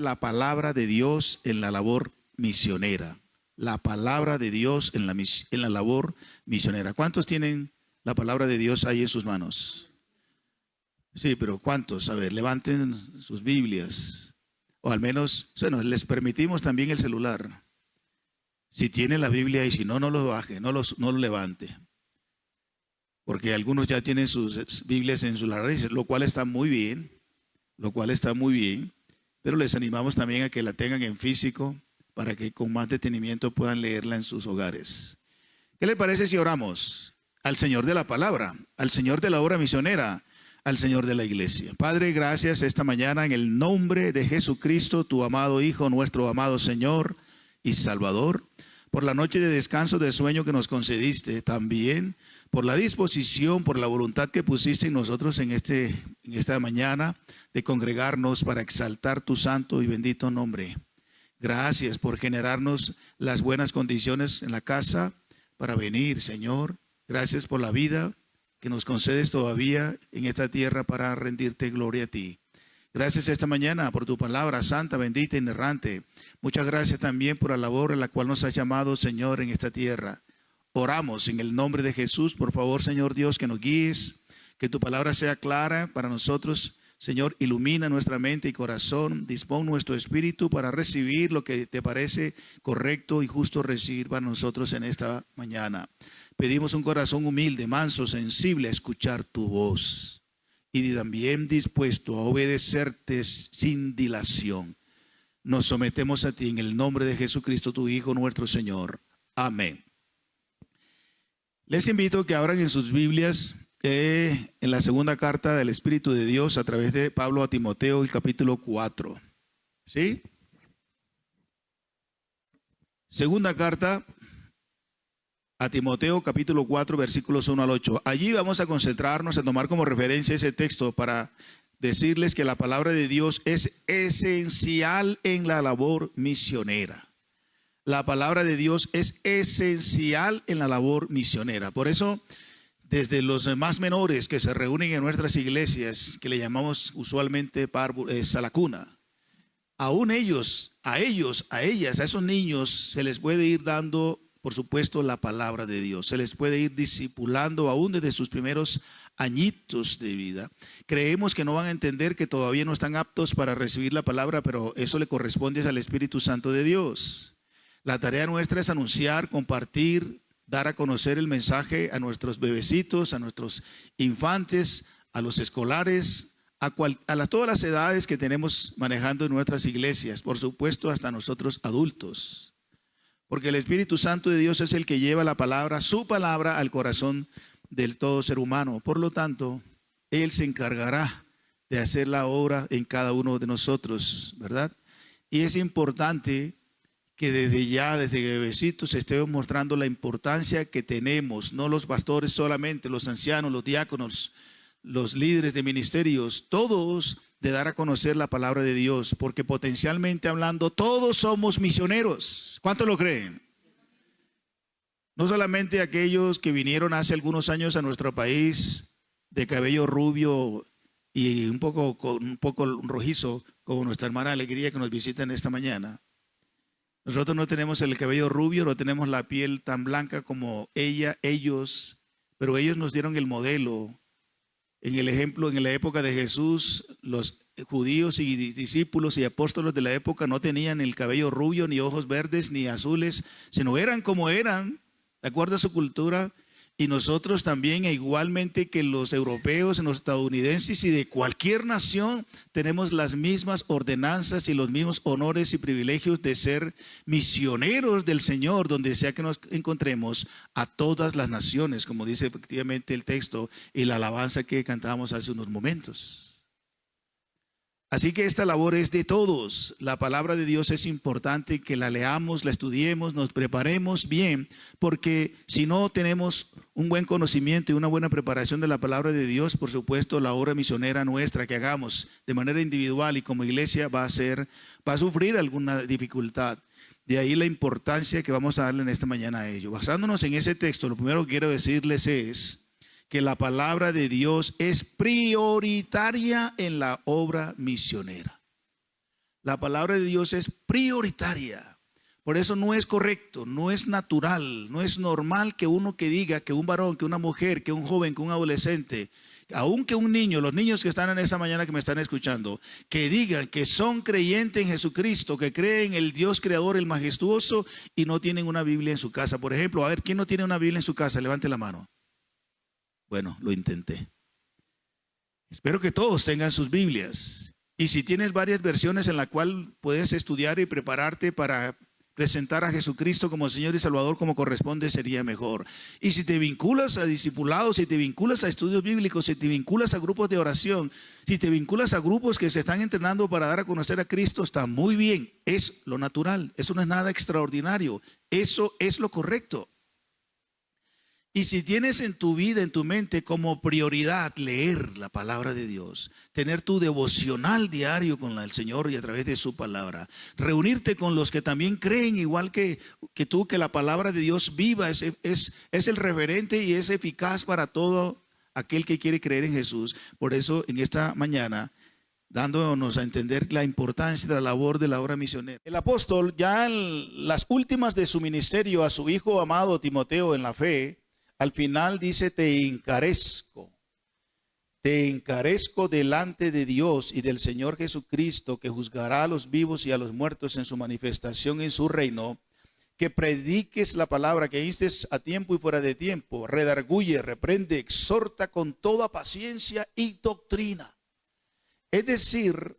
la palabra de Dios en la labor misionera. La palabra de Dios en la labor misionera. ¿Cuántos tienen la palabra de Dios ahí en sus manos? Sí, pero ¿cuántos? A ver, levanten sus Biblias. O al menos, bueno, les permitimos también el celular. Si tiene la Biblia y si no, no lo baje, no lo levante. Porque algunos ya tienen sus Biblias en sus celulares, lo cual está muy bien. Pero les animamos también a que la tengan en físico para que con más detenimiento puedan leerla en sus hogares. ¿Qué le parece si oramos al Señor de la palabra, al Señor de la obra misionera, al Señor de la iglesia? Padre, gracias esta mañana en el nombre de Jesucristo, tu amado Hijo, nuestro amado Señor y Salvador, por la noche de descanso, de sueño que nos concediste, también por la disposición, por la voluntad que pusiste en nosotros en esta mañana de congregarnos para exaltar tu santo y bendito nombre. Gracias por generarnos las buenas condiciones en la casa para venir, Señor. Gracias por la vida que nos concedes todavía en esta tierra para rendirte gloria a ti. Gracias esta mañana por tu palabra santa, bendita y inerrante. Muchas gracias también por la labor en la cual nos has llamado, Señor, en esta tierra. Oramos en el nombre de Jesús, por favor, Señor Dios, que nos guíes, que tu palabra sea clara para nosotros. Señor, ilumina nuestra mente y corazón, dispón nuestro espíritu para recibir lo que te parece correcto y justo recibir para nosotros en esta mañana. Pedimos un corazón humilde, manso, sensible a escuchar tu voz y también dispuesto a obedecerte sin dilación. Nos sometemos a ti en el nombre de Jesucristo, tu Hijo, nuestro Señor. Amén. Les invito a que abran en sus Biblias en la segunda carta del Espíritu de Dios a través de Pablo a Timoteo, el capítulo 4. ¿Sí? Segunda carta a Timoteo, capítulo 4, versículos 1 al 8. Allí vamos a concentrarnos, a tomar como referencia ese texto para decirles que la palabra de Dios es esencial en la labor misionera. La palabra de Dios es esencial en la labor misionera. Por eso, desde los más menores que se reúnen en nuestras iglesias, que le llamamos usualmente salacuna, aún ellos, a ellas, a esos niños se les puede ir dando, por supuesto, la palabra de Dios. Se les puede ir discipulando aún desde sus primeros añitos de vida. Creemos que no van a entender, que todavía no están aptos para recibir la palabra, pero eso le corresponde al Espíritu Santo de Dios. La tarea nuestra es anunciar, compartir, dar a conocer el mensaje a nuestros bebecitos, a nuestros infantes, a los escolares, a todas las edades que tenemos manejando en nuestras iglesias, por supuesto hasta nosotros adultos. Porque el Espíritu Santo de Dios es el que lleva la palabra, su palabra, al corazón del todo ser humano. Por lo tanto, Él se encargará de hacer la obra en cada uno de nosotros, ¿verdad? Y es importante que desde bebecitos estemos mostrando la importancia que tenemos, no los pastores solamente, los ancianos, los diáconos, los líderes de ministerios, todos, de dar a conocer la palabra de Dios, porque potencialmente hablando, todos somos misioneros. ¿Cuántos lo creen? No solamente aquellos que vinieron hace algunos años a nuestro país de cabello rubio y un poco rojizo, como nuestra hermana Alegría que nos visita en esta mañana. Nosotros no tenemos el cabello rubio, no tenemos la piel tan blanca como ellos, pero ellos nos dieron el modelo. En el ejemplo, en la época de Jesús, los judíos y discípulos y apóstoles de la época no tenían el cabello rubio, ni ojos verdes, ni azules, sino eran como eran, de acuerdo a su cultura. Y nosotros también, igualmente que los europeos, los estadounidenses y de cualquier nación, tenemos las mismas ordenanzas y los mismos honores y privilegios de ser misioneros del Señor, donde sea que nos encontremos, a todas las naciones, como dice efectivamente el texto y la alabanza que cantábamos hace unos momentos. Así que esta labor es de todos. La palabra de Dios es importante que la leamos, la estudiemos, nos preparemos bien, porque si no tenemos un buen conocimiento y una buena preparación de la palabra de Dios, por supuesto la obra misionera nuestra que hagamos de manera individual y como iglesia va a sufrir alguna dificultad. De ahí la importancia que vamos a darle en esta mañana a ello. Basándonos en ese texto, lo primero que quiero decirles es que la palabra de Dios es prioritaria en la obra misionera. la palabra de Dios es prioritaria. Por eso no es correcto, no es natural, no es normal que uno que diga que un varón, que una mujer, que un joven, que un adolescente, aunque un niño, los niños que están en esa mañana que me están escuchando, que digan que son creyentes en Jesucristo, que creen en el Dios creador, el majestuoso, y no tienen una Biblia en su casa. Por ejemplo, a ver, ¿quién no tiene una Biblia en su casa? Levante la mano. Bueno, lo intenté. Espero que todos tengan sus Biblias. Y si tienes varias versiones en la cual puedes estudiar y prepararte para presentar a Jesucristo como Señor y Salvador como corresponde, sería mejor. Y si te vinculas a discipulados, si te vinculas a estudios bíblicos, si te vinculas a grupos de oración, si te vinculas a grupos que se están entrenando para dar a conocer a Cristo, está muy bien. Es lo natural, eso no es nada extraordinario, eso es lo correcto. Y si tienes en tu vida, en tu mente como prioridad leer la palabra de Dios, tener tu devocional diario con el Señor y a través de su palabra, reunirte con los que también creen igual que tú, que la palabra de Dios viva, es el referente y es eficaz para todo aquel que quiere creer en Jesús. Por eso en esta mañana, dándonos a entender la importancia de la labor de la obra misionera. El apóstol ya en las últimas de su ministerio a su hijo amado Timoteo en la fe, al final dice: te encarezco delante de Dios y del Señor Jesucristo, que juzgará a los vivos y a los muertos en su manifestación en su reino, que prediques la palabra, que instes a tiempo y fuera de tiempo, redarguye, reprende, exhorta con toda paciencia y doctrina. Es decir,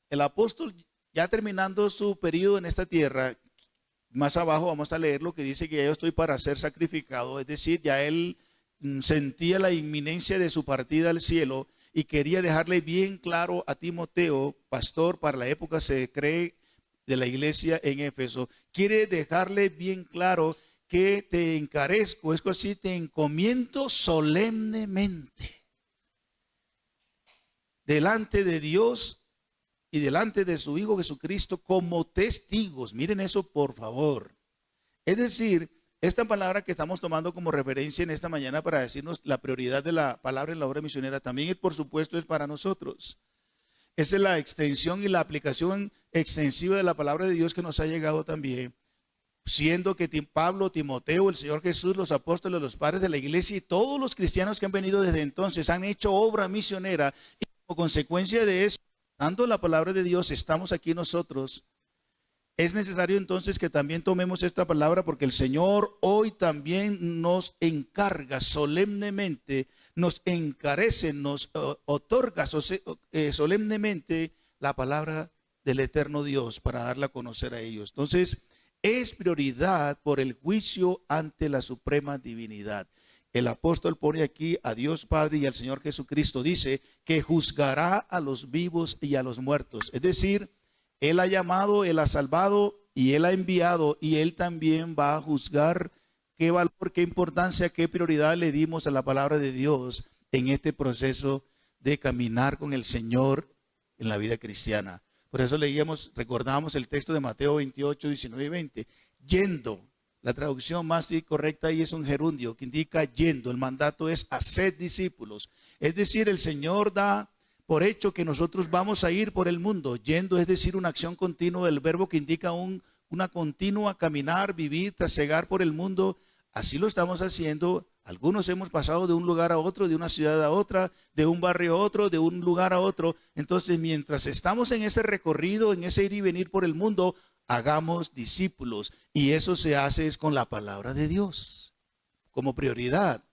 el apóstol, ya terminando su periodo en esta tierra, más abajo vamos a leer lo que dice: que ya yo estoy para ser sacrificado. Es decir, ya él sentía la inminencia de su partida al cielo y quería dejarle bien claro a Timoteo, pastor para la época se cree de la iglesia en Éfeso, quiere dejarle bien claro que te encarezco, es decir, te encomiendo solemnemente delante de Dios y delante de su Hijo Jesucristo como testigos. Miren eso, por favor. Es decir, esta palabra que estamos tomando como referencia en esta mañana para decirnos la prioridad de la palabra en la obra misionera, también por supuesto es para nosotros. Esa es la extensión y la aplicación extensiva de la palabra de Dios que nos ha llegado también, siendo que Pablo, Timoteo, el Señor Jesús, los apóstoles, los padres de la iglesia y todos los cristianos que han venido desde entonces han hecho obra misionera, y como consecuencia de eso, dando la palabra de Dios, estamos aquí nosotros. Es necesario entonces que también tomemos esta palabra, porque el Señor hoy también nos encarga solemnemente, nos encarece, nos otorga solemnemente la palabra del eterno Dios para darla a conocer a ellos. Entonces, es prioridad por el juicio ante la suprema divinidad. El apóstol pone aquí a Dios Padre y al Señor Jesucristo, dice que juzgará a los vivos y a los muertos. Es decir, Él ha llamado, Él ha salvado y Él ha enviado, y Él también va a juzgar. Qué valor, qué importancia, qué prioridad le dimos a la palabra de Dios en este proceso de caminar con el Señor en la vida cristiana. Por eso recordamos el texto de Mateo 28, 19 y 20. Yendo. La traducción más correcta ahí es un gerundio que indica yendo. El mandato es haced discípulos. Es decir, el Señor da por hecho que nosotros vamos a ir por el mundo. Yendo es decir, una acción continua del verbo que indica una continua caminar, vivir, trasegar por el mundo. Así lo estamos haciendo. Algunos hemos pasado de un lugar a otro, de una ciudad a otra, de un barrio a otro, de un lugar a otro. Entonces, mientras estamos en ese recorrido, en ese ir y venir por el mundo, hagamos discípulos, y eso se hace es con la palabra de Dios como prioridad.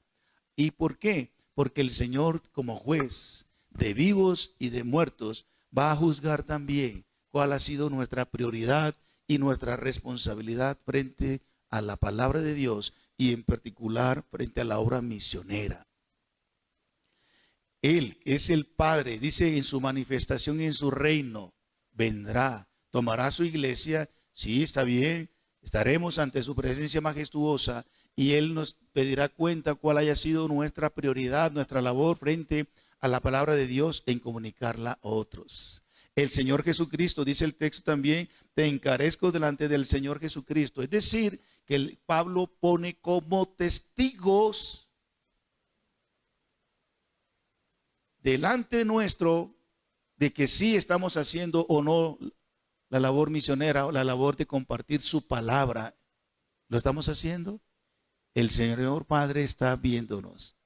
¿Y por qué? Porque el Señor, como juez de vivos y de muertos, va a juzgar también cuál ha sido nuestra prioridad y nuestra responsabilidad frente a la palabra de Dios, y en particular frente a la obra misionera. Él es el Padre, dice en su manifestación y en su reino, vendrá. Tomará su iglesia, sí, está bien, estaremos ante su presencia majestuosa y Él nos pedirá cuenta cuál haya sido nuestra prioridad, nuestra labor frente a la palabra de Dios en comunicarla a otros. El Señor Jesucristo, dice el texto también, te encarezco delante del Señor Jesucristo. Es decir, que Pablo pone como testigos delante nuestro de que sí estamos haciendo o no la labor misionera o la labor de compartir su palabra, ¿lo estamos haciendo? El Señor Padre está viéndonos.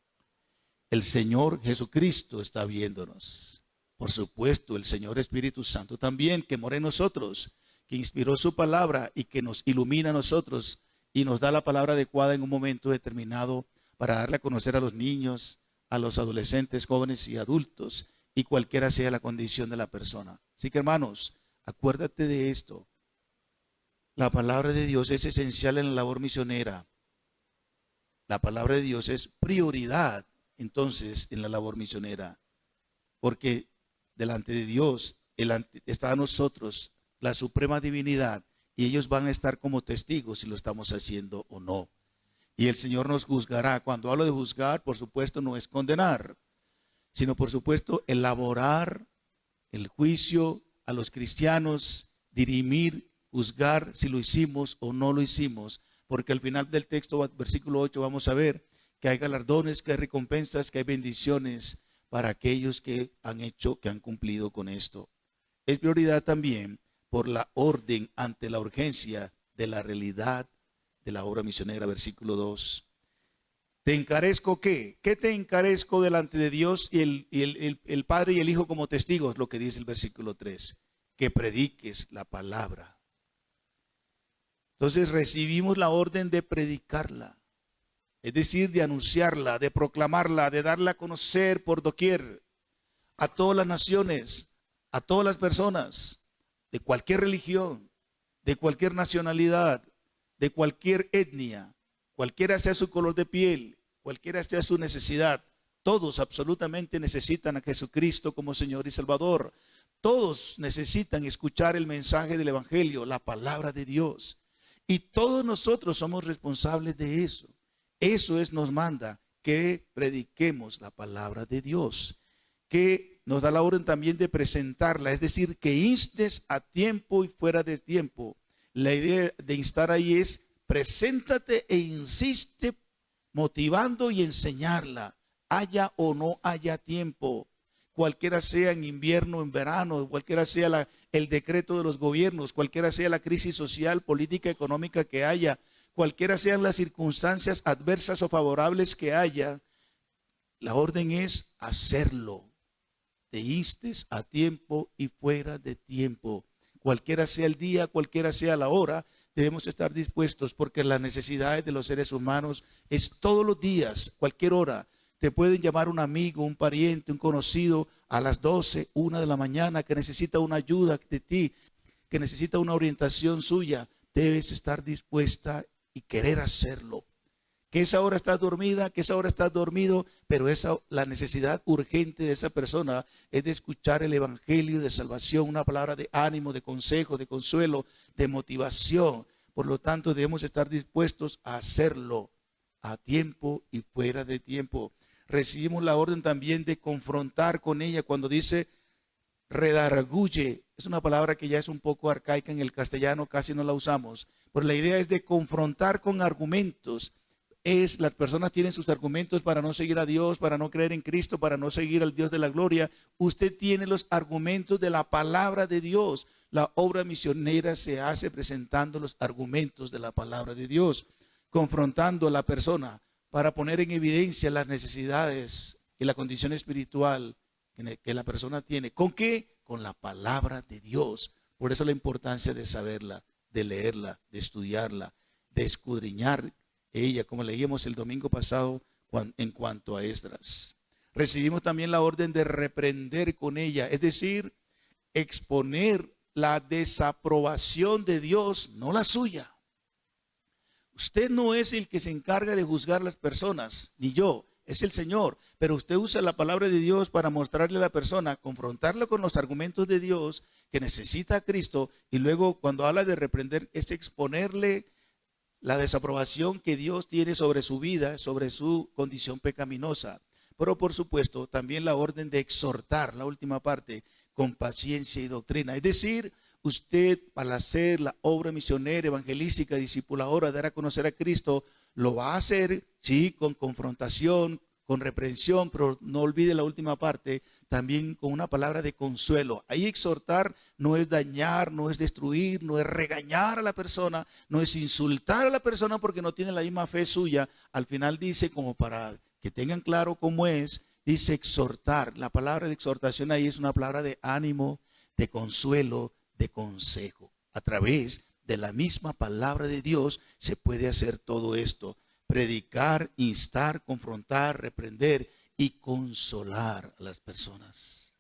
El Señor Jesucristo está viéndonos. Por supuesto, el Señor Espíritu Santo también, que mora en nosotros, que inspiró su palabra y que nos ilumina a nosotros y nos da la palabra adecuada en un momento determinado para darle a conocer a los niños, a los adolescentes, jóvenes y adultos, y cualquiera sea la condición de la persona. Así que, hermanos, acuérdate de esto. La palabra de Dios es esencial en la labor misionera. La palabra de Dios es prioridad, entonces, en la labor misionera. Porque delante de Dios está a nosotros la suprema divinidad y ellos van a estar como testigos si lo estamos haciendo o no. Y el Señor nos juzgará. Cuando hablo de juzgar, por supuesto, no es condenar, sino por supuesto elaborar el juicio a los cristianos, dirimir, juzgar si lo hicimos o no lo hicimos. Porque al final del texto, versículo 8, vamos a ver que hay galardones, que hay recompensas, que hay bendiciones para aquellos que han cumplido con esto. Es prioridad también por la orden ante la urgencia de la realidad de la obra misionera, versículo 2. ¿Te encarezco qué? ¿Qué te encarezco delante de Dios y el Padre y el Hijo como testigos? Lo que dice el versículo 3, que prediques la palabra. Entonces recibimos la orden de predicarla. Es decir, de anunciarla, de proclamarla, de darla a conocer por doquier, a todas las naciones, a todas las personas, de cualquier religión, de cualquier nacionalidad, de cualquier etnia, cualquiera sea su color de piel, cualquiera sea su necesidad. Todos absolutamente necesitan a Jesucristo como Señor y Salvador. Todos necesitan escuchar el mensaje del Evangelio, la palabra de Dios. Y todos nosotros somos responsables de eso. Eso nos manda que prediquemos la palabra de Dios, que nos da la orden también de presentarla, es decir, que instes a tiempo y fuera de tiempo. La idea de instar ahí es preséntate e insiste motivando y enseñarla, haya o no haya tiempo, cualquiera sea en invierno, en verano, cualquiera sea el decreto de los gobiernos, cualquiera sea la crisis social, política, económica que haya, cualquiera sean las circunstancias adversas o favorables que haya, la orden es hacerlo. Te instes a tiempo y fuera de tiempo. Cualquiera sea el día, cualquiera sea la hora, debemos estar dispuestos porque las necesidades de los seres humanos es todos los días, cualquier hora. Te pueden llamar un amigo, un pariente, un conocido a las 12, 1 de la mañana que necesita una ayuda de ti, que necesita una orientación suya. Debes estar dispuesta y querer hacerlo. Que esa hora estás dormida, que esa hora estás dormido, pero la necesidad urgente de esa persona es de escuchar el evangelio de salvación, una palabra de ánimo, de consejo, de consuelo, de motivación. Por lo tanto, debemos estar dispuestos a hacerlo a tiempo y fuera de tiempo. Recibimos la orden también de confrontar con ella cuando dice redarguye. Es una palabra que ya es un poco arcaica en el castellano, casi no la usamos. Pero la idea es de confrontar con argumentos. Las personas tienen sus argumentos para no seguir a Dios, para no creer en Cristo, para no seguir al Dios de la gloria. Usted tiene los argumentos de la palabra de Dios. La obra misionera se hace presentando los argumentos de la palabra de Dios, confrontando a la persona para poner en evidencia las necesidades y la condición espiritual que la persona tiene. ¿Con qué? Con la palabra de Dios. Por eso la importancia de saberla, de leerla, de estudiarla, de escudriñar ella, como leíamos el domingo pasado en cuanto a Esdras. Recibimos también la orden de reprender con ella, es decir, exponer la desaprobación de Dios, no la suya. Usted no es el que se encarga de juzgar a las personas, ni yo, es el Señor. Pero usted usa la palabra de Dios para mostrarle a la persona, confrontarla con los argumentos de Dios que necesita a Cristo. Y luego cuando habla de reprender es exponerle la desaprobación que Dios tiene sobre su vida, sobre su condición pecaminosa. Pero por supuesto también la orden de exhortar, la última parte, con paciencia y doctrina. Es decir, usted para hacer la obra misionera, evangelística, discipuladora, dar a conocer a Cristo, lo va a hacer, sí, con confrontación, con reprensión, pero no olvide la última parte, también con una palabra de consuelo. Ahí exhortar no es dañar, no es destruir, no es regañar a la persona, no es insultar a la persona porque no tiene la misma fe suya. Al final dice, como para que tengan claro cómo es, dice exhortar. La palabra de exhortación ahí es una palabra de ánimo, de consuelo, de consejo. A través de la misma palabra de Dios se puede hacer todo esto. Predicar, instar, confrontar, reprender y consolar a las personas.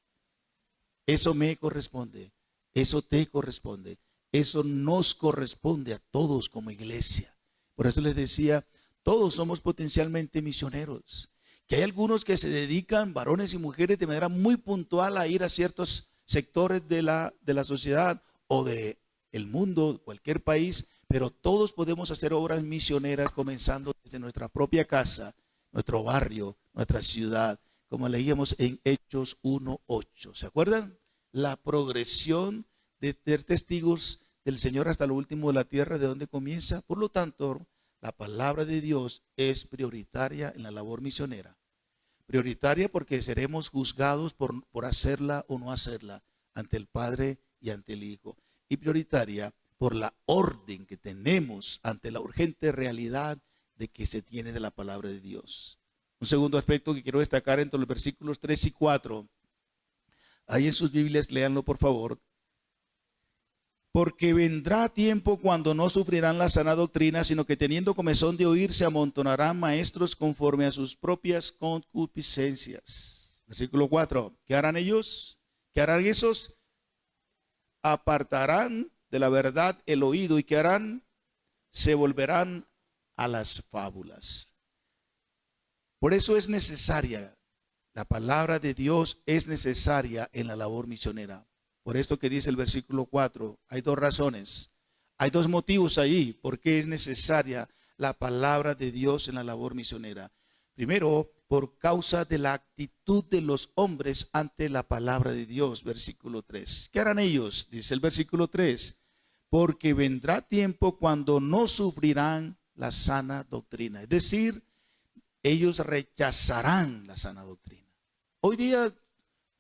Eso me corresponde, eso te corresponde, eso nos corresponde a todos como iglesia. Por eso les decía, todos somos potencialmente misioneros. Que hay algunos que se dedican, varones y mujeres, de manera muy puntual a ir a ciertos sectores de la sociedad o del mundo, cualquier país, pero todos podemos hacer obras misioneras comenzando desde nuestra propia casa, nuestro barrio, nuestra ciudad, como leíamos en Hechos 1:8. ¿Se acuerdan? La progresión de ser testigos del Señor hasta lo último de la tierra, ¿de dónde comienza? Por lo tanto, la palabra de Dios es prioritaria en la labor misionera. Prioritaria porque seremos juzgados por hacerla o no hacerla ante el Padre y ante el Hijo. Y prioritaria por la orden que tenemos ante la urgente realidad de que se tiene de la palabra de Dios. Un segundo aspecto que quiero destacar entre los versículos 3 y 4. Ahí en sus Biblias, léanlo por favor. Porque vendrá tiempo cuando no sufrirán la sana doctrina, sino que teniendo comezón de oír, se amontonarán maestros conforme a sus propias concupiscencias. Versículo 4. ¿Qué harán ellos? ¿Qué harán esos? Apartarán de la verdad el oído. ¿Y qué harán? Se volverán a las fábulas. Por eso es necesaria, la palabra de Dios es necesaria en la labor misionera. Por esto que dice el versículo 4, hay dos razones, hay dos motivos ahí, por qué es necesaria la palabra de Dios en la labor misionera. Primero, por causa de la actitud de los hombres ante la palabra de Dios, versículo 3. ¿Qué harán ellos? Dice el versículo 3, porque vendrá tiempo cuando no sufrirán la sana doctrina. Es decir, ellos rechazarán la sana doctrina. Hoy día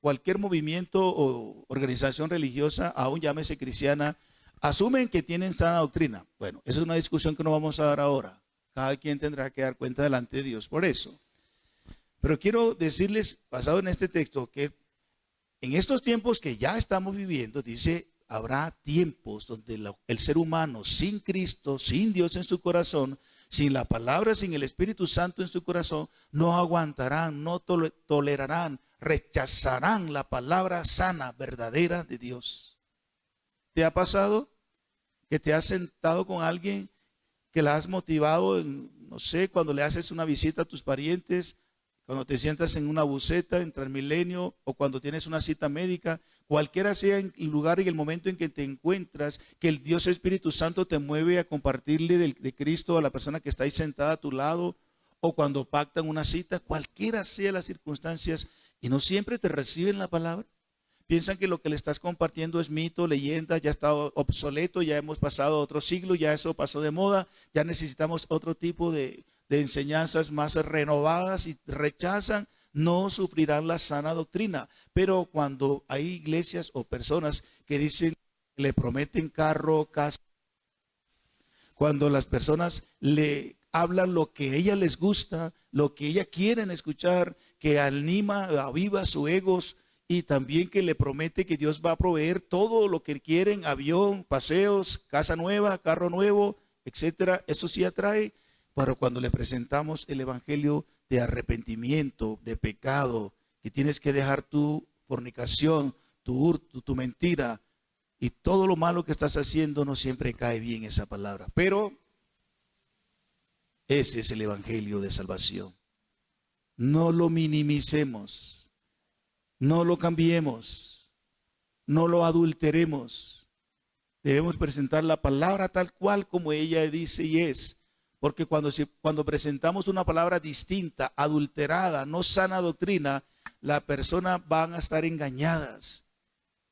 cualquier movimiento o organización religiosa, aún llámese cristiana, asumen que tienen sana doctrina. Bueno, esa es una discusión que no vamos a dar ahora. Cada quien tendrá que dar cuenta delante de Dios por eso. Pero quiero decirles, basado en este texto, que en estos tiempos que ya estamos viviendo, dice, habrá tiempos donde el ser humano sin Cristo, sin Dios en su corazón, sin la palabra, sin el Espíritu Santo en su corazón, no aguantarán, no tolerarán, rechazarán la palabra sana, verdadera de Dios. ¿Te ha pasado que te has sentado con alguien que la has motivado, no sé, cuando le haces una visita a tus parientes, cuando te sientas en una buseta en Transmilenio o cuando tienes una cita médica, cualquiera sea el lugar y el momento en que te encuentras, que el Dios Espíritu Santo te mueve a compartirle de Cristo a la persona que está ahí sentada a tu lado, o cuando pactan una cita, cualquiera sea las circunstancias, y no siempre te reciben la palabra. Piensan que lo que le estás compartiendo es mito, leyenda, ya está obsoleto, ya hemos pasado a otro siglo, ya eso pasó de moda, ya necesitamos otro tipo de enseñanzas más renovadas, y rechazan, no sufrirán la sana doctrina. Pero cuando hay iglesias o personas que dicen, le prometen carro, casa, cuando las personas le hablan lo que a ella les gusta, lo que ella quieren escuchar, que anima, aviva su egos, y también que le promete que Dios va a proveer todo lo que quieren, avión, paseos, casa nueva, carro nuevo, etcétera, eso sí atrae. Pero cuando le presentamos el evangelio de arrepentimiento, de pecado, que tienes que dejar tu fornicación, tu hurto, tu mentira y todo lo malo que estás haciendo, no siempre cae bien esa palabra. Pero ese es el evangelio de salvación. No lo minimicemos, no lo cambiemos, no lo adulteremos. Debemos presentar la palabra tal cual como ella dice y es. Porque cuando presentamos una palabra distinta, adulterada, no sana doctrina, las personas van a estar engañadas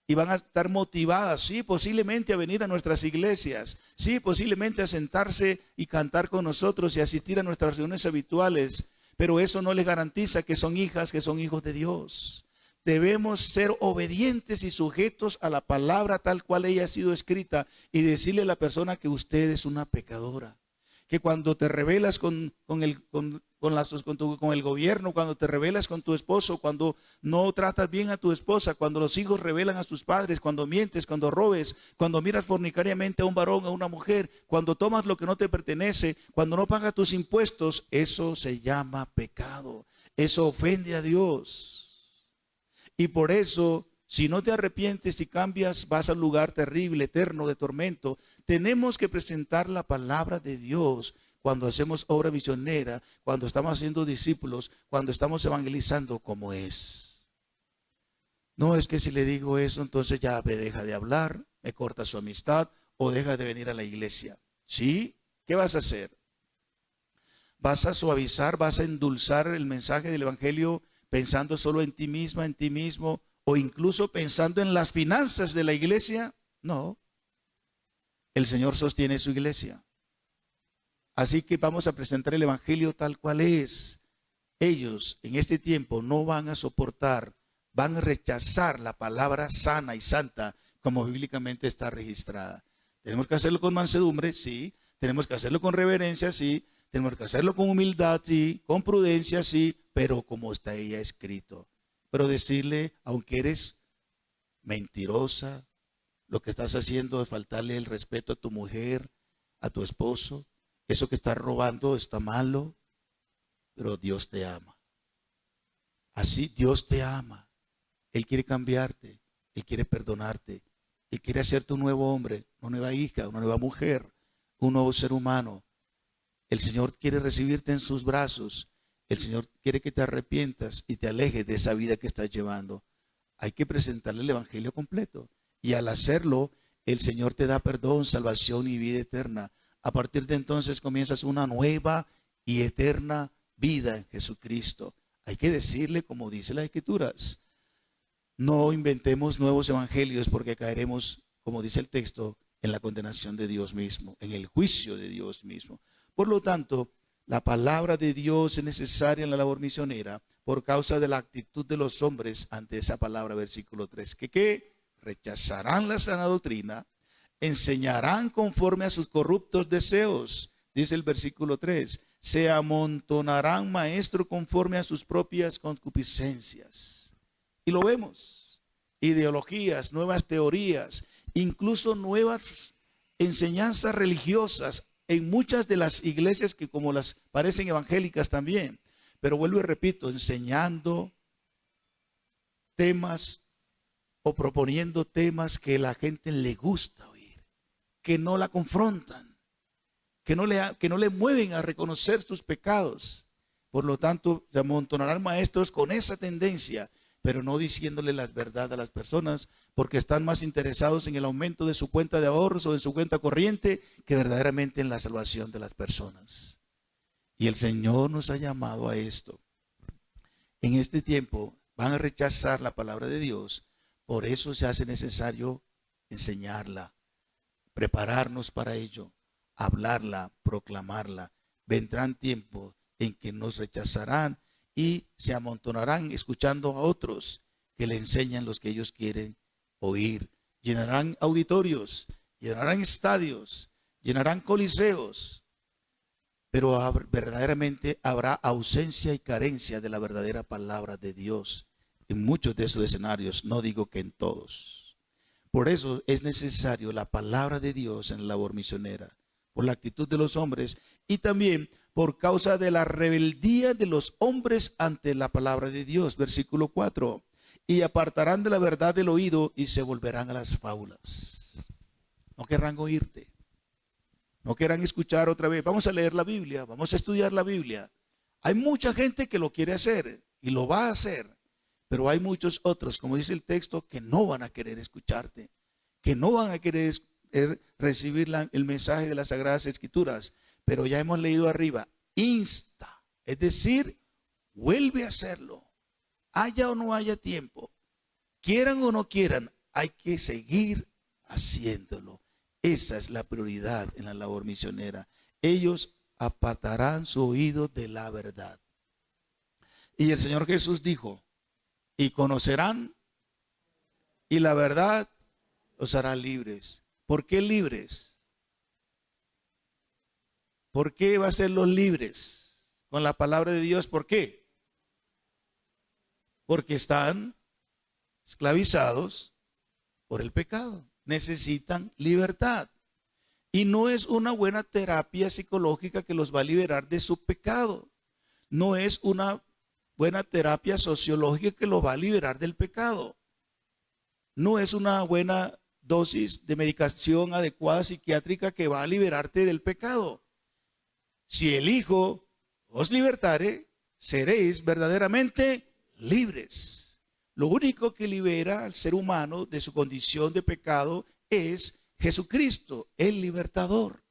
y van a estar motivadas, sí, posiblemente a venir a nuestras iglesias, sí, posiblemente a sentarse y cantar con nosotros y asistir a nuestras reuniones habituales, pero eso no les garantiza que son hijas, que son hijos de Dios. Debemos ser obedientes y sujetos a la palabra tal cual ella ha sido escrita y decirle a la persona que usted es una pecadora. Que cuando te rebelas con el gobierno, cuando te rebelas con tu esposo, cuando no tratas bien a tu esposa, cuando los hijos rebelan a sus padres, cuando mientes, cuando robes, cuando miras fornicariamente a un varón, a una mujer, cuando tomas lo que no te pertenece, cuando no pagas tus impuestos, eso se llama pecado. Eso ofende a Dios. Y por eso, si no te arrepientes y cambias, vas al lugar terrible, eterno, de tormento. Tenemos que presentar la palabra de Dios cuando hacemos obra misionera, cuando estamos haciendo discípulos, cuando estamos evangelizando como es. No es que si le digo eso, entonces ya me deja de hablar, me corta su amistad o deja de venir a la iglesia. ¿Sí? ¿Qué vas a hacer? ¿Vas a suavizar, vas a endulzar el mensaje del evangelio pensando solo en ti misma, en ti mismo, o incluso pensando en las finanzas de la iglesia? No. El Señor sostiene su iglesia. Así que vamos a presentar el evangelio tal cual es. Ellos en este tiempo no van a soportar, van a rechazar la palabra sana y santa como bíblicamente está registrada. Tenemos que hacerlo con mansedumbre, sí. Tenemos que hacerlo con reverencia, sí. Tenemos que hacerlo con humildad, sí. Con prudencia, sí. Pero como está ella escrito. Pero decirle, aunque eres mentirosa, lo que estás haciendo es faltarle el respeto a tu mujer, a tu esposo. Eso que estás robando está malo, pero Dios te ama. Así Dios te ama. Él quiere cambiarte, Él quiere perdonarte, Él quiere hacerte un nuevo hombre, una nueva hija, una nueva mujer, un nuevo ser humano. El Señor quiere recibirte en sus brazos. El Señor quiere que te arrepientas y te alejes de esa vida que estás llevando. Hay que presentarle el evangelio completo. Y al hacerlo, el Señor te da perdón, salvación y vida eterna. A partir de entonces comienzas una nueva y eterna vida en Jesucristo. Hay que decirle, como dice las Escrituras, no inventemos nuevos evangelios porque caeremos, como dice el texto, en la condenación de Dios mismo, en el juicio de Dios mismo. Por lo tanto, la palabra de Dios es necesaria en la labor misionera por causa de la actitud de los hombres ante esa palabra, versículo 3. ¿Qué? Rechazarán la sana doctrina, enseñarán conforme a sus corruptos deseos, dice el versículo 3. Se amontonarán maestros conforme a sus propias concupiscencias. Y lo vemos. Ideologías, nuevas teorías, incluso nuevas enseñanzas religiosas en muchas de las iglesias que como las parecen evangélicas también. Pero vuelvo y repito, enseñando temas o proponiendo temas que a la gente le gusta oír, que no la confrontan, que no le mueven a reconocer sus pecados. Por lo tanto, se amontonarán maestros con esa tendencia, pero no diciéndole la verdad a las personas, porque están más interesados en el aumento de su cuenta de ahorros o en su cuenta corriente que verdaderamente en la salvación de las personas. Y el Señor nos ha llamado a esto. En este tiempo van a rechazar la palabra de Dios, por eso se hace necesario enseñarla, prepararnos para ello, hablarla, proclamarla. Vendrán tiempos en que nos rechazarán y se amontonarán escuchando a otros que le enseñan los que ellos quieren oír. Llenarán auditorios, llenarán estadios, llenarán coliseos, pero verdaderamente habrá ausencia y carencia de la verdadera palabra de Dios en muchos de esos escenarios, no digo que en todos. Por eso es necesario la palabra de Dios en la labor misionera, por la actitud de los hombres y también por causa de la rebeldía de los hombres ante la palabra de Dios. Versículo 4. Y apartarán de la verdad del oído y se volverán a las fábulas. No querrán oírte. No querrán escuchar otra vez. Vamos a leer la Biblia, vamos a estudiar la Biblia. Hay mucha gente que lo quiere hacer y lo va a hacer. Pero hay muchos otros, como dice el texto, que no van a querer escucharte, que no van a querer recibir el mensaje de las Sagradas Escrituras. Pero ya hemos leído arriba, insta, es decir, vuelve a hacerlo. Haya o no haya tiempo, quieran o no quieran, hay que seguir haciéndolo. Esa es la prioridad en la labor misionera. Ellos apartarán su oído de la verdad. Y el Señor Jesús dijo, y conocerán, y la verdad los hará libres. ¿Por qué libres? ¿Por qué va a ser los libres? Con la palabra de Dios, ¿por qué? Porque están esclavizados por el pecado. Necesitan libertad. Y no es una buena terapia psicológica que los va a liberar de su pecado. No es una buena terapia sociológica que los va a liberar del pecado. No es una buena dosis de medicación adecuada psiquiátrica que va a liberarte del pecado. Si el Hijo os libertare, seréis verdaderamente libres. Lo único que libera al ser humano de su condición de pecado es Jesucristo, el libertador.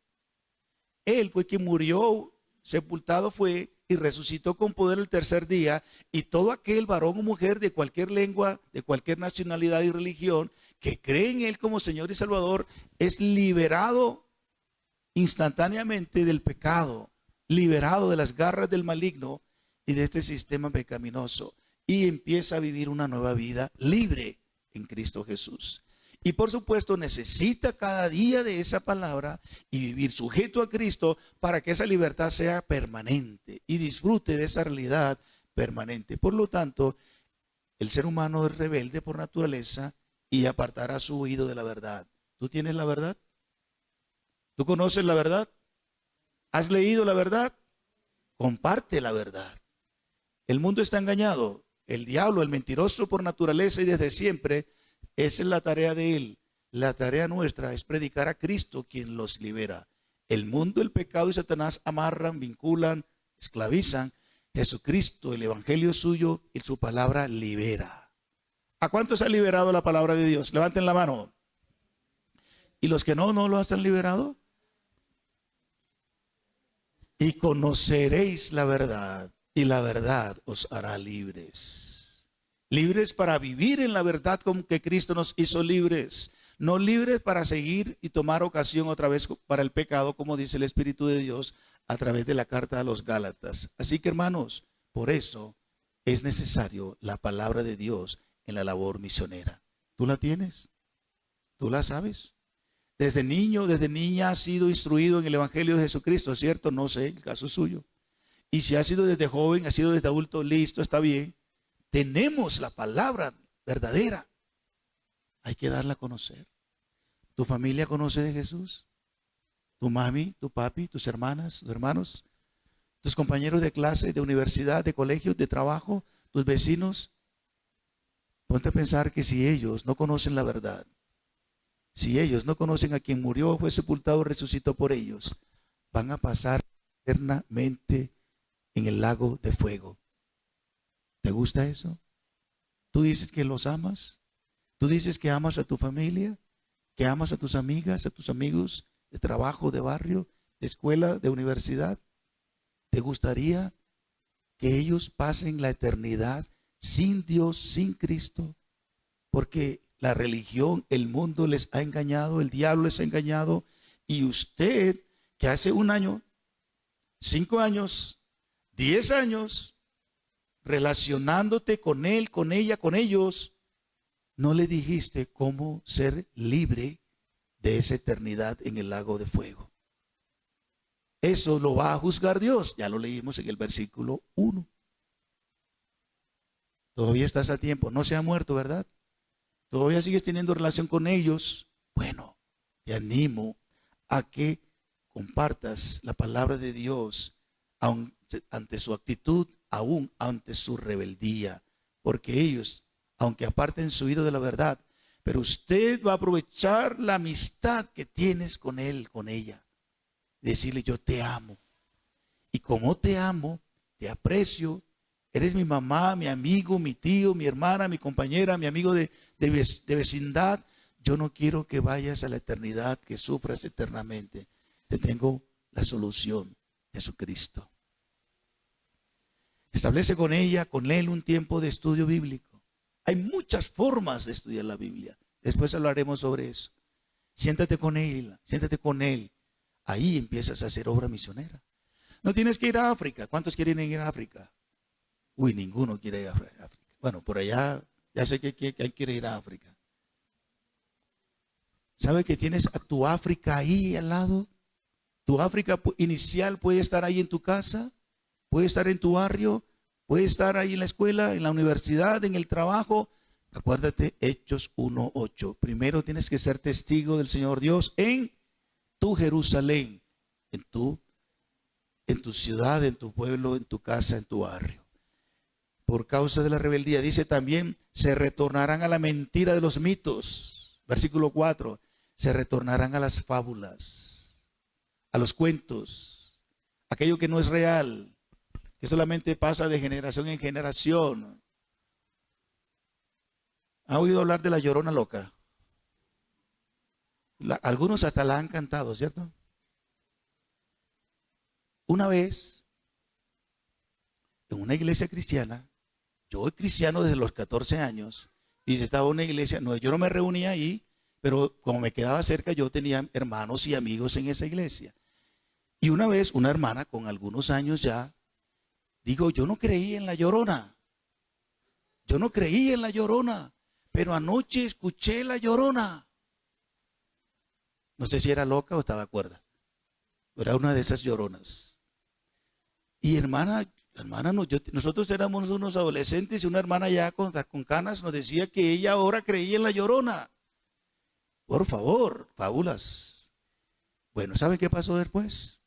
Él fue quien murió, sepultado fue y resucitó con poder el tercer día, y todo aquel varón o mujer de cualquier lengua, de cualquier nacionalidad y religión que cree en Él como Señor y Salvador es liberado instantáneamente del pecado, liberado de las garras del maligno y de este sistema pecaminoso, y empieza a vivir una nueva vida libre en Cristo Jesús. Y por supuesto necesita cada día de esa palabra y vivir sujeto a Cristo para que esa libertad sea permanente y disfrute de esa realidad permanente. Por lo tanto, el ser humano es rebelde por naturaleza y apartará su oído de la verdad. ¿Tú tienes la verdad? ¿Tú conoces la verdad? ¿Has leído la verdad? Comparte la verdad. El mundo está engañado. El diablo, el mentiroso por naturaleza y desde siempre, esa es la tarea de él. La tarea nuestra es predicar a Cristo, quien los libera. El mundo, el pecado y Satanás amarran, vinculan, esclavizan. Jesucristo, el evangelio suyo y su palabra libera. ¿A cuántos ha liberado la palabra de Dios? Levanten la mano. ¿Y los que no lo han liberado? Y conoceréis la verdad, y la verdad os hará libres. Libres para vivir en la verdad como que Cristo nos hizo libres. No libres para seguir y tomar ocasión otra vez para el pecado, como dice el Espíritu de Dios a través de la carta a los Gálatas. Así que, hermanos, por eso es necesario la palabra de Dios en la labor misionera. ¿Tú la tienes? ¿Tú la sabes? Desde niño, desde niña has sido instruido en el Evangelio de Jesucristo, ¿cierto? No sé, el caso suyo. Y si ha sido desde joven, ha sido desde adulto, listo, está bien. Tenemos la palabra verdadera. Hay que darla a conocer. ¿Tu familia conoce de Jesús? ¿Tu mami, tu papi, tus hermanas, tus hermanos? ¿Tus compañeros de clase, de universidad, de colegio, de trabajo, tus vecinos? Ponte a pensar que si ellos no conocen la verdad, si ellos no conocen a quien murió, fue sepultado, resucitó por ellos, van a pasar eternamente en el lago de fuego. ¿Te gusta eso? ¿Tú dices que los amas? ¿Tú dices que amas a tu familia? ¿Que amas a tus amigas, a tus amigos de trabajo, de barrio, de escuela, de universidad? ¿Te gustaría que ellos pasen la eternidad sin Dios, sin Cristo? Porque la religión, el mundo les ha engañado, el diablo les ha engañado, y usted que hace 1 año, 5 años, 10 años, relacionándote con él, con ella, con ellos, no le dijiste cómo ser libre de esa eternidad en el lago de fuego. Eso lo va a juzgar Dios. Ya lo leímos en el versículo 1. Todavía estás a tiempo. No se ha muerto, ¿verdad? Todavía sigues teniendo relación con ellos. Bueno, te animo a que compartas la palabra de Dios ante su actitud, aún ante su rebeldía. Porque ellos, aunque aparten su oído de la verdad, pero usted va a aprovechar la amistad que tienes con él, con ella. Decirle, yo te amo. Y como te amo, te aprecio, eres mi mamá, mi amigo, mi tío, mi hermana, mi compañera, mi amigo de vecindad. Yo no quiero que vayas a la eternidad, que sufras eternamente. Te tengo la solución, Jesucristo. Establece con ella, con él, un tiempo de estudio bíblico. Hay muchas formas de estudiar la Biblia. Después hablaremos sobre eso. Siéntate con él, siéntate con él. Ahí empiezas a hacer obra misionera. No tienes que ir a África. ¿Cuántos quieren ir a África? Uy, ninguno quiere ir a África. Bueno, por allá ya sé que hay quiere ir a África. ¿Sabe que tienes a tu África ahí al lado? Tu África inicial puede estar ahí en tu casa, puede estar en tu barrio, puede estar ahí en la escuela, en la universidad, en el trabajo. Acuérdate, Hechos 1:8. Primero tienes que ser testigo del Señor Dios en tu Jerusalén, en tu ciudad, en tu pueblo, en tu casa, en tu barrio. Por causa de la rebeldía, dice también, se retornarán a la mentira de los mitos. Versículo 4, se retornarán a las fábulas, a los cuentos, aquello que no es real, que solamente pasa de generación en generación. ¿Ha oído hablar de la Llorona Loca? Algunos hasta la han cantado, ¿cierto? Una vez, en una iglesia cristiana, yo soy cristiano desde los 14 años, y estaba en una iglesia, no, yo no me reunía ahí, pero como me quedaba cerca, yo tenía hermanos y amigos en esa iglesia. Y una vez, una hermana con algunos años ya, digo, yo no creí en la Llorona. Yo no creí en la Llorona, pero anoche escuché la Llorona. No sé si era loca o estaba cuerda. Era una de esas lloronas. Y hermana, nosotros éramos unos adolescentes y una hermana ya con canas nos decía que ella ahora creía en la Llorona. Por favor, fábulas. Bueno, ¿saben qué pasó después?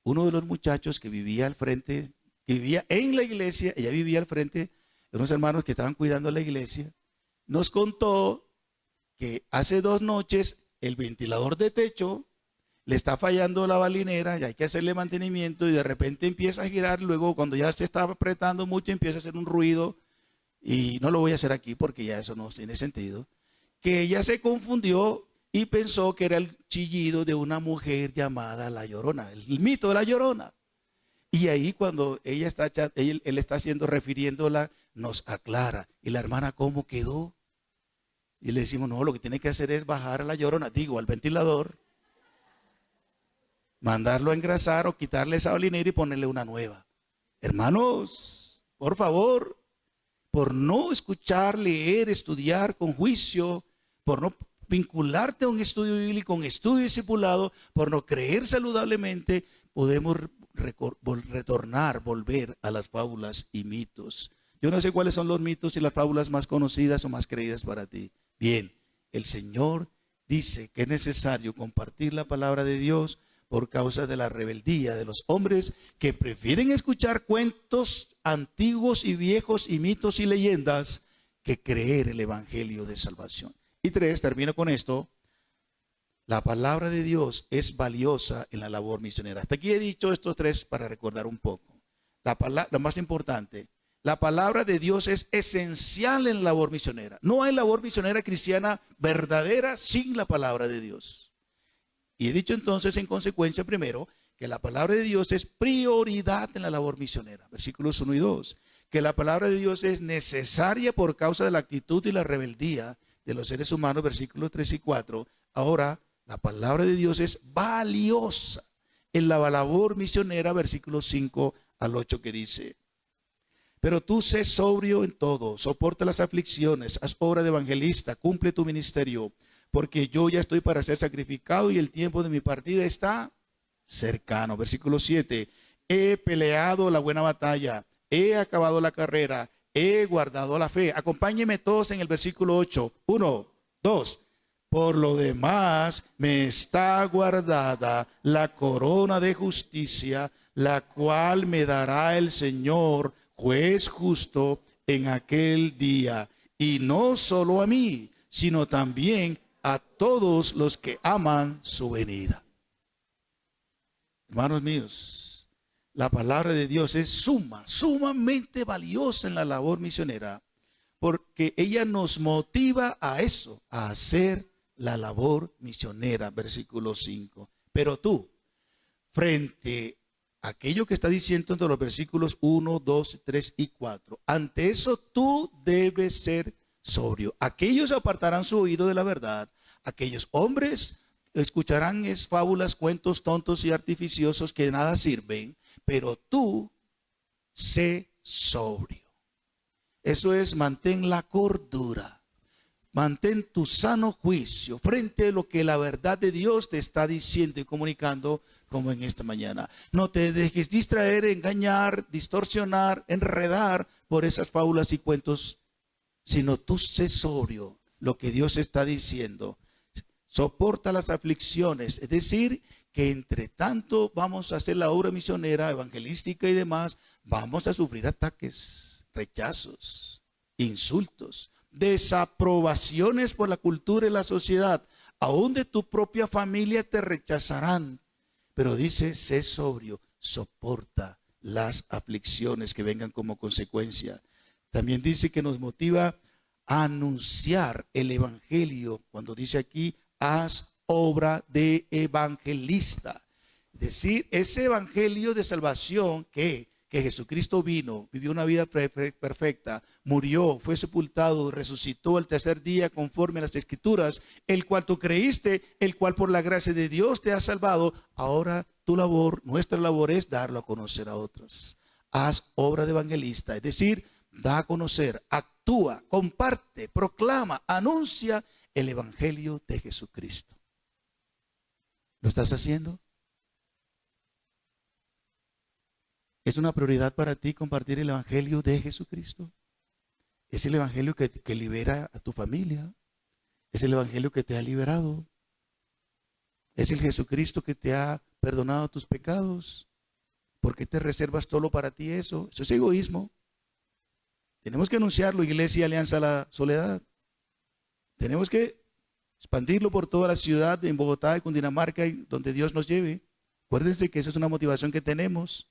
Uno de los muchachos que vivía al frente, que vivía en la iglesia, ella vivía al frente de unos hermanos que estaban cuidando la iglesia, nos contó que hace 2 noches el ventilador de techo le está fallando la balinera y hay que hacerle mantenimiento y de repente empieza a girar, luego cuando ya se está apretando mucho empieza a hacer un ruido y no lo voy a hacer aquí porque ya eso no tiene sentido, que ella se confundió y pensó que era el chillido de una mujer llamada La Llorona, el mito de La Llorona. Y ahí cuando él está haciendo, refiriéndola, nos aclara. Y la hermana, ¿cómo quedó? Y le decimos, no, lo que tiene que hacer es bajar a La Llorona, digo, al ventilador, mandarlo a engrasar o quitarle esa balinera y ponerle una nueva. Hermanos, por favor, por no escuchar, leer, estudiar con juicio, por no vincularte a un estudio bíblico, un estudio discipulado, por no creer saludablemente, podemos volver a las fábulas y mitos. Yo no sé cuáles son los mitos y las fábulas más conocidas o más creídas para ti. Bien, el Señor dice que es necesario compartir la palabra de Dios por causa de la rebeldía de los hombres que prefieren escuchar cuentos antiguos y viejos y mitos y leyendas que creer el evangelio de salvación. Y 3, termino con esto, la palabra de Dios es valiosa en la labor misionera. Hasta aquí he dicho estos 3 para recordar un poco. Lo más importante, la palabra de Dios es esencial en la labor misionera. No hay labor misionera cristiana verdadera sin la palabra de Dios. Y he dicho entonces en consecuencia primero que la palabra de Dios es prioridad en la labor misionera. Versículos 1 y 2. Que la palabra de Dios es necesaria por causa de la actitud y la rebeldía de los seres humanos. Versículos 3 y 4. Ahora, la palabra de Dios es valiosa en la labor misionera. Versículos 5 al 8 que dice: pero tú sé sobrio en todo, soporta las aflicciones, haz obra de evangelista, cumple tu ministerio, porque yo ya estoy para ser sacrificado y el tiempo de mi partida está cercano. Versículo 7, he peleado la buena batalla, he acabado la carrera, he guardado la fe. Acompáñenme todos en el versículo 8. 1, 2. Por lo demás me está guardada la corona de justicia, la cual me dará el Señor, juez justo, en aquel día. Y no solo a mí, sino también a todos los que aman su venida. Hermanos míos, la palabra de Dios es sumamente valiosa en la labor misionera, porque ella nos motiva a eso, a hacer la labor misionera. Versículo 5. Pero tú, frente a aquello que está diciendo entre los versículos 1, 2, 3 y 4, ante eso tú debes ser sobrio. Aquellos apartarán su oído de la verdad, aquellos hombres escucharán fábulas, cuentos tontos y artificiosos que nada sirven, pero tú sé sobrio. Eso es, mantén la cordura. Mantén tu sano juicio frente a lo que la verdad de Dios te está diciendo y comunicando, como en esta mañana. No te dejes distraer, engañar, distorsionar, enredar por esas fábulas y cuentos, sino tú sé sobrio lo que Dios está diciendo. Soporta las aflicciones, es decir, que entre tanto vamos a hacer la obra misionera, evangelística y demás, vamos a sufrir ataques, rechazos, insultos, desaprobaciones por la cultura y la sociedad. Aún de tu propia familia te rechazarán. Pero dice, sé sobrio, soporta las aflicciones que vengan como consecuencia. También dice que nos motiva a anunciar el evangelio. Cuando dice aquí, haz obra de evangelista. Es decir, ese evangelio de salvación que Jesucristo vino, vivió una vida perfecta, murió, fue sepultado, resucitó al tercer día conforme a las Escrituras, el cual tú creíste, el cual por la gracia de Dios te ha salvado. Ahora tu labor, nuestra labor es darlo a conocer a otros. Haz obra de evangelista, es decir, da a conocer, actúa, comparte, proclama, anuncia el evangelio de Jesucristo. ¿Lo estás haciendo? ¿Es una prioridad para ti compartir el evangelio de Jesucristo? Es el evangelio que libera a tu familia. Es el evangelio que te ha liberado. Es el Jesucristo que te ha perdonado tus pecados. ¿Por qué te reservas solo para ti eso? Eso es egoísmo. Tenemos que anunciarlo, Iglesia Alianza a la Soledad. Tenemos que expandirlo por toda la ciudad, en Bogotá, en Cundinamarca, y donde Dios nos lleve. Acuérdense que esa es una motivación que tenemos.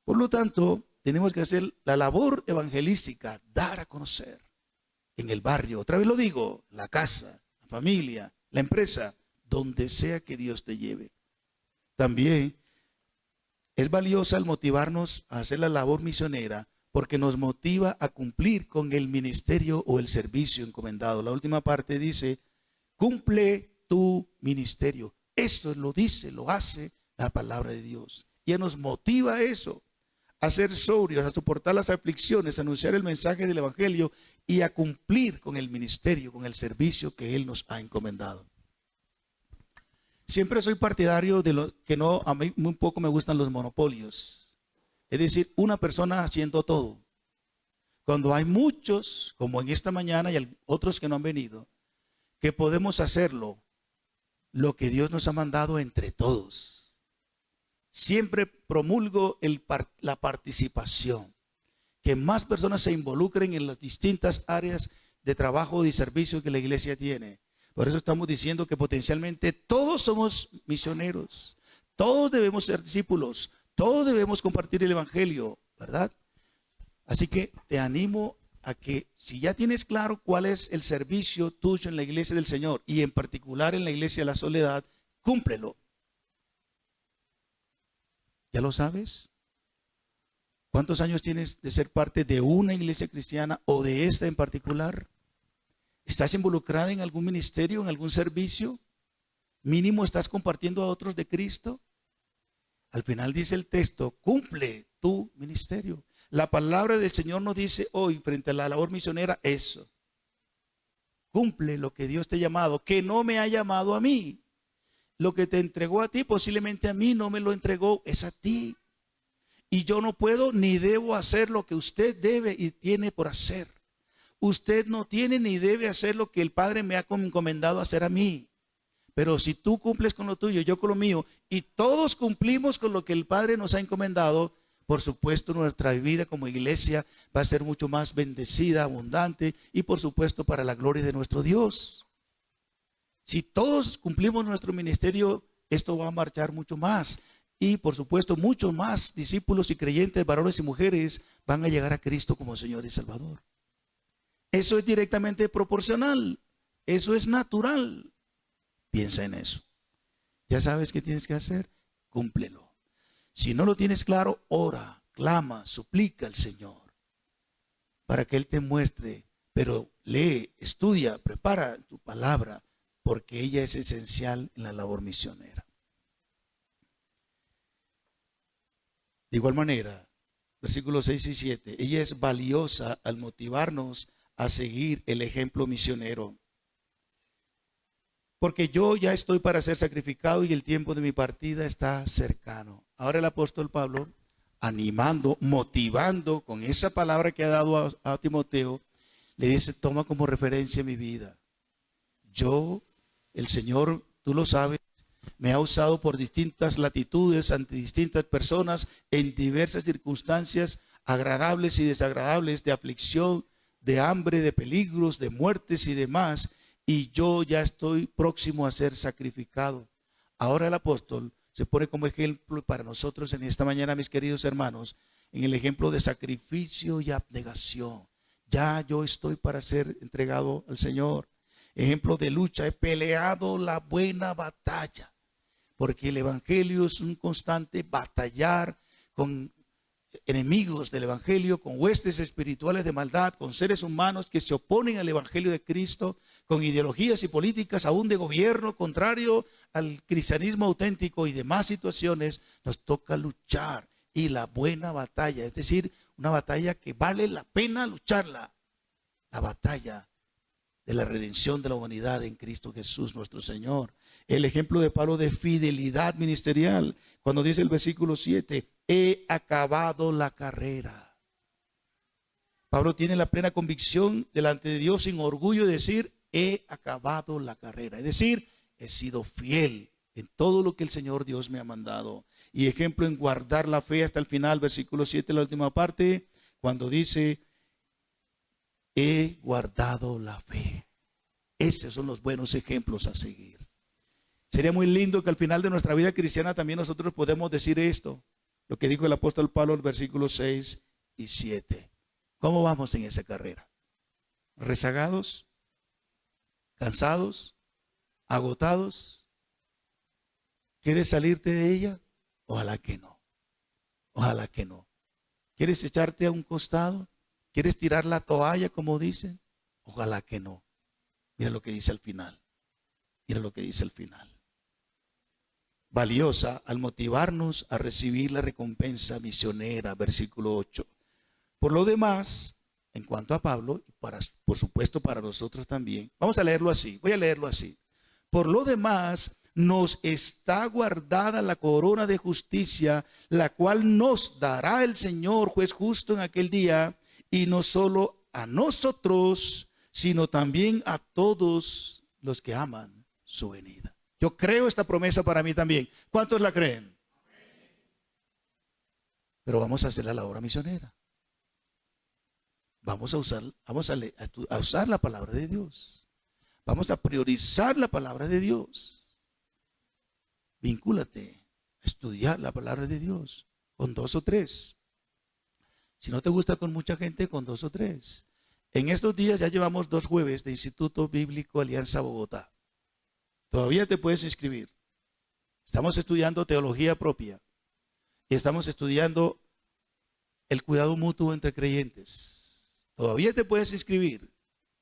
Por lo tanto, tenemos que hacer la labor evangelística, dar a conocer en el barrio, otra vez lo digo, la casa, la familia, la empresa, donde sea que Dios te lleve. También es valiosa el motivarnos a hacer la labor misionera, porque nos motiva a cumplir con el ministerio o el servicio encomendado. La última parte dice, cumple tu ministerio. Esto lo dice, lo hace la palabra de Dios. Y nos motiva a eso, a ser sobrios, a soportar las aflicciones, a anunciar el mensaje del evangelio y a cumplir con el ministerio, con el servicio que Él nos ha encomendado. Siempre soy partidario de lo que no, a mí muy poco me gustan los monopolios. Es decir, una persona haciendo todo. Cuando hay muchos, como en esta mañana y otros que no han venido, que podemos hacerlo, lo que Dios nos ha mandado entre todos. Siempre promulgo la participación, que más personas se involucren en las distintas áreas de trabajo y servicio que la iglesia tiene. Por eso estamos diciendo que potencialmente todos somos misioneros, todos debemos ser discípulos, todos debemos compartir el evangelio, ¿verdad? Así que te animo a que si ya tienes claro cuál es el servicio tuyo en la iglesia del Señor y en particular en la iglesia de la Soledad, cúmplelo. ¿Ya lo sabes? ¿Cuántos años tienes de ser parte de una iglesia cristiana o de esta en particular? ¿Estás involucrada en algún ministerio, en algún servicio? ¿Mínimo estás compartiendo a otros de Cristo? Al final dice el texto, cumple tu ministerio. La palabra del Señor nos dice hoy frente a la labor misionera eso. Cumple lo que Dios te ha llamado, que no me ha llamado a mí. Lo que te entregó a ti, posiblemente a mí no me lo entregó, es a ti. Y yo no puedo ni debo hacer lo que usted debe y tiene por hacer. Usted no tiene ni debe hacer lo que el Padre me ha encomendado hacer a mí. Pero si tú cumples con lo tuyo, yo con lo mío, y todos cumplimos con lo que el Padre nos ha encomendado, por supuesto nuestra vida como iglesia va a ser mucho más bendecida, abundante, y por supuesto para la gloria de nuestro Dios. Si todos cumplimos nuestro ministerio, esto va a marchar mucho más. Y por supuesto, muchos más discípulos y creyentes, varones y mujeres, van a llegar a Cristo como Señor y Salvador. Eso es directamente proporcional. Eso es natural. Piensa en eso. Ya sabes qué tienes que hacer. Cúmplelo. Si no lo tienes claro, ora, clama, suplica al Señor para que Él te muestre. Pero lee, estudia, prepara tu palabra, porque ella es esencial en la labor misionera. De igual manera, versículos 6 y 7. Ella es valiosa al motivarnos a seguir el ejemplo misionero. Porque yo ya estoy para ser sacrificado y el tiempo de mi partida está cercano. Ahora el apóstol Pablo, animando, motivando con esa palabra que ha dado a Timoteo, le dice: toma como referencia mi vida. Yo, el Señor, tú lo sabes, me ha usado por distintas latitudes, ante distintas personas, en diversas circunstancias agradables y desagradables, de aflicción, de hambre, de peligros, de muertes y demás. Y yo ya estoy próximo a ser sacrificado. Ahora el apóstol se pone como ejemplo para nosotros en esta mañana, mis queridos hermanos, en el ejemplo de sacrificio y abnegación. Ya yo estoy para ser entregado al Señor. Ejemplo de lucha: he peleado la buena batalla. Porque el evangelio es un constante batallar con enemigos del evangelio, con huestes espirituales de maldad, con seres humanos que se oponen al evangelio de Cristo, con ideologías y políticas aún de gobierno contrario al cristianismo auténtico y demás situaciones. Nos toca luchar, y la buena batalla, es decir, una batalla que vale la pena lucharla, la batalla de la redención de la humanidad en Cristo Jesús nuestro Señor. El ejemplo de Pablo de fidelidad ministerial, cuando dice el versículo 7, he acabado la carrera. Pablo tiene la plena convicción delante de Dios, sin orgullo, de decir: he acabado la carrera. Es decir, he sido fiel en todo lo que el Señor Dios me ha mandado. Y ejemplo en guardar la fe hasta el final, versículo 7, la última parte, cuando dice: he guardado la fe. Esos son los buenos ejemplos a seguir. Sería muy lindo que al final de nuestra vida cristiana también nosotros podemos decir esto, lo que dijo el apóstol Pablo en versículos 6 y 7. ¿Cómo vamos en esa carrera? ¿Rezagados? ¿Cansados? ¿Agotados? ¿Quieres salirte de ella? Ojalá que no. Ojalá que no. ¿Quieres echarte a un costado? ¿Quieres tirar la toalla, como dicen? Ojalá que no. Mira lo que dice al final. Mira lo que dice al final. Valiosa al motivarnos a recibir la recompensa misionera, versículo 8. Por lo demás, en cuanto a Pablo, y por supuesto para nosotros también, vamos a leerlo así, voy a leerlo así. Por lo demás, nos está guardada la corona de justicia, la cual nos dará el Señor, juez justo, en aquel día, y no solo a nosotros, sino también a todos los que aman su venida. Yo creo esta promesa para mí también. ¿Cuántos la creen? Pero vamos a hacer la labor misionera. Vamos a usar la palabra de Dios. Vamos a priorizar la palabra de Dios. Vincúlate a estudiar la palabra de Dios con 2 o 3. Si no te gusta con mucha gente, con 2 o 3. En estos días ya llevamos 2 jueves de Instituto Bíblico Alianza Bogotá. Todavía te puedes inscribir. Estamos estudiando teología propia y estamos estudiando el cuidado mutuo entre creyentes. Todavía te puedes inscribir.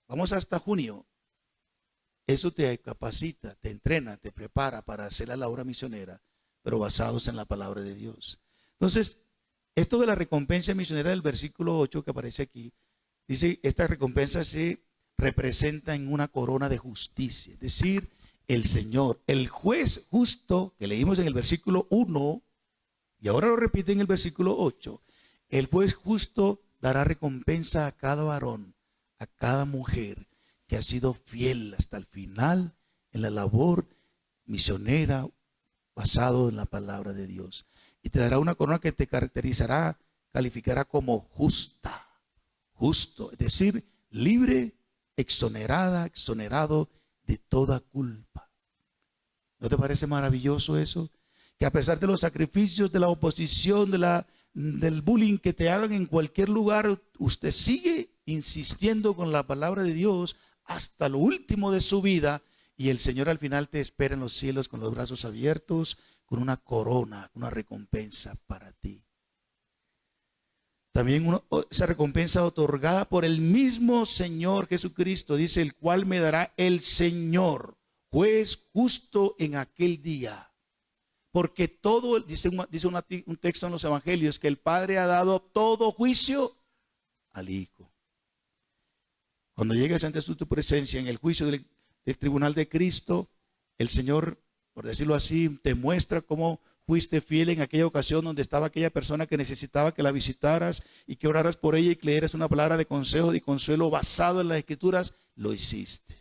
Vamos hasta junio. Eso te capacita, te entrena, te prepara para hacer la labor misionera, pero basados en la palabra de Dios. Entonces, esto de la recompensa misionera del versículo 8 que aparece aquí, dice: esta recompensa se representa en una corona de justicia. Es decir, el Señor, el juez justo, que leímos en el versículo 1, y ahora lo repite en el versículo 8, el juez justo dará recompensa a cada varón, a cada mujer que ha sido fiel hasta el final en la labor misionera basado en la palabra de Dios. Y te dará una corona que te caracterizará, calificará como justa, justo, es decir, libre, exonerado de toda culpa. ¿No te parece maravilloso eso? Que a pesar de los sacrificios, de la oposición, del bullying que te hagan en cualquier lugar, usted sigue insistiendo con la palabra de Dios hasta lo último de su vida, y el Señor al final te espera en los cielos con los brazos abiertos, con una corona, una recompensa para ti. También esa recompensa otorgada por el mismo Señor Jesucristo, dice: el cual me dará el Señor, juez justo, en aquel día. Porque todo, dice un texto en los evangelios, que el Padre ha dado todo juicio al Hijo. Cuando llegues ante tu presencia en el juicio del tribunal de Cristo, el Señor, por decirlo así, te muestra cómo fuiste fiel en aquella ocasión donde estaba aquella persona que necesitaba que la visitaras y que oraras por ella y que le dieras una palabra de consejo y consuelo basado en las Escrituras. Lo hiciste.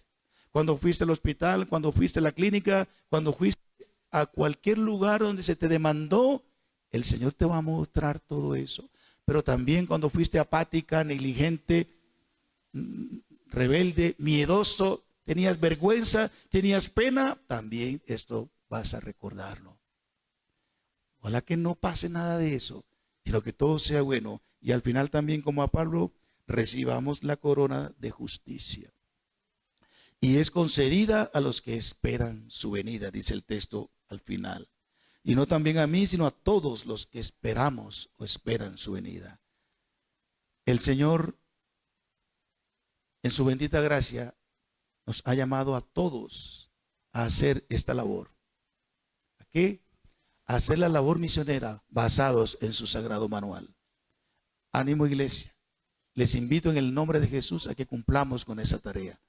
Cuando fuiste al hospital, cuando fuiste a la clínica, cuando fuiste a cualquier lugar donde se te demandó, el Señor te va a mostrar todo eso. Pero también cuando fuiste apática, negligente, rebelde, miedoso, tenías vergüenza, tenías pena, también esto vas a recordarlo. Ojalá que no pase nada de eso, sino que todo sea bueno. Y al final también, como a Pablo, recibamos la corona de justicia. Y es concedida a los que esperan su venida, dice el texto al final. Y no también a mí, sino a todos los que esperamos o esperan su venida. El Señor, en su bendita gracia, nos ha llamado a todos a hacer esta labor. ¿A qué? A hacer la labor misionera basados en su sagrado manual. Ánimo, iglesia. Les invito en el nombre de Jesús a que cumplamos con esa tarea.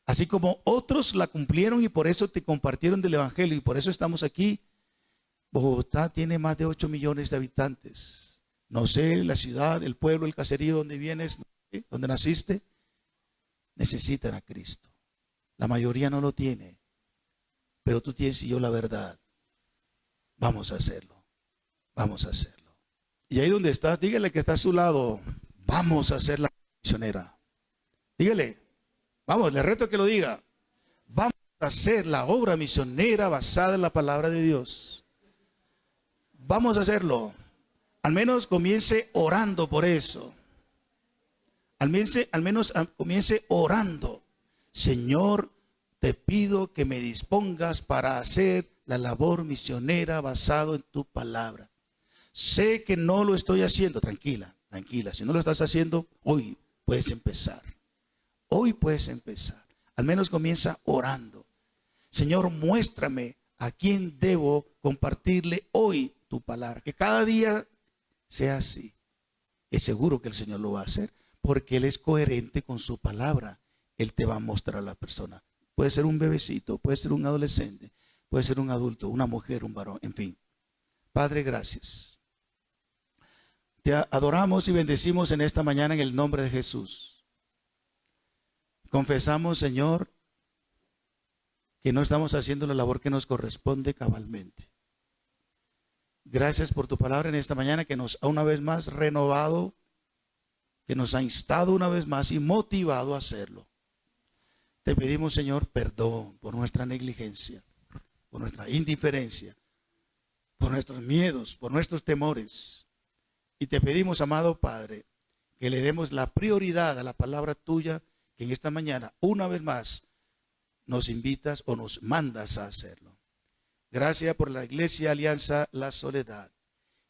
Así como otros la cumplieron y por eso te compartieron del evangelio y por eso estamos aquí. Bogotá tiene más de 8 millones de habitantes. No sé, la ciudad, el pueblo, el caserío donde vienes, donde naciste, necesitan a Cristo. La mayoría no lo tiene, pero tú tienes y yo la verdad. Vamos a hacerlo. Vamos a hacerlo. Y ahí donde estás, dígale que está a su lado. Vamos a hacer la misionera. Dígale. Vamos, le reto que lo diga. Vamos a hacer la obra misionera basada en la palabra de Dios. Vamos a hacerlo. Al menos comience orando por eso. Al menos comience orando. Señor, te pido que me dispongas para hacer la labor misionera basado en tu palabra. Sé que no lo estoy haciendo. Tranquila, tranquila. Si no lo estás haciendo, hoy puedes empezar. Hoy puedes empezar. Al menos comienza orando. Señor, muéstrame a quién debo compartirle hoy tu palabra. Que cada día sea así. Es seguro que el Señor lo va a hacer porque Él es coherente con su palabra. Él te va a mostrar a la persona. Puede ser un bebecito, puede ser un adolescente, puede ser un adulto, una mujer, un varón, en fin. Padre, gracias. Te adoramos y bendecimos en esta mañana en el nombre de Jesús. Confesamos, Señor, que no estamos haciendo la labor que nos corresponde cabalmente. Gracias por tu palabra en esta mañana que nos ha una vez más renovado, que nos ha instado una vez más y motivado a hacerlo. Te pedimos, Señor, perdón por nuestra negligencia, por nuestra indiferencia, por nuestros miedos, por nuestros temores. Y te pedimos, amado Padre, que le demos la prioridad a la palabra tuya, que en esta mañana, una vez más, nos invitas o nos mandas a hacerlo. Gracias por la Iglesia Alianza La Soledad.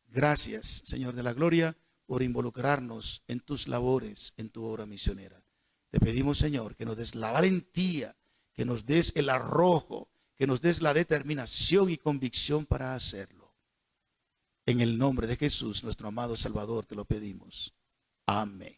Gracias, Señor de la Gloria, por involucrarnos en tus labores, en tu obra misionera. Te pedimos, Señor, que nos des la valentía, que nos des el arrojo, que nos des la determinación y convicción para hacerlo. En el nombre de Jesús, nuestro amado Salvador, te lo pedimos. Amén.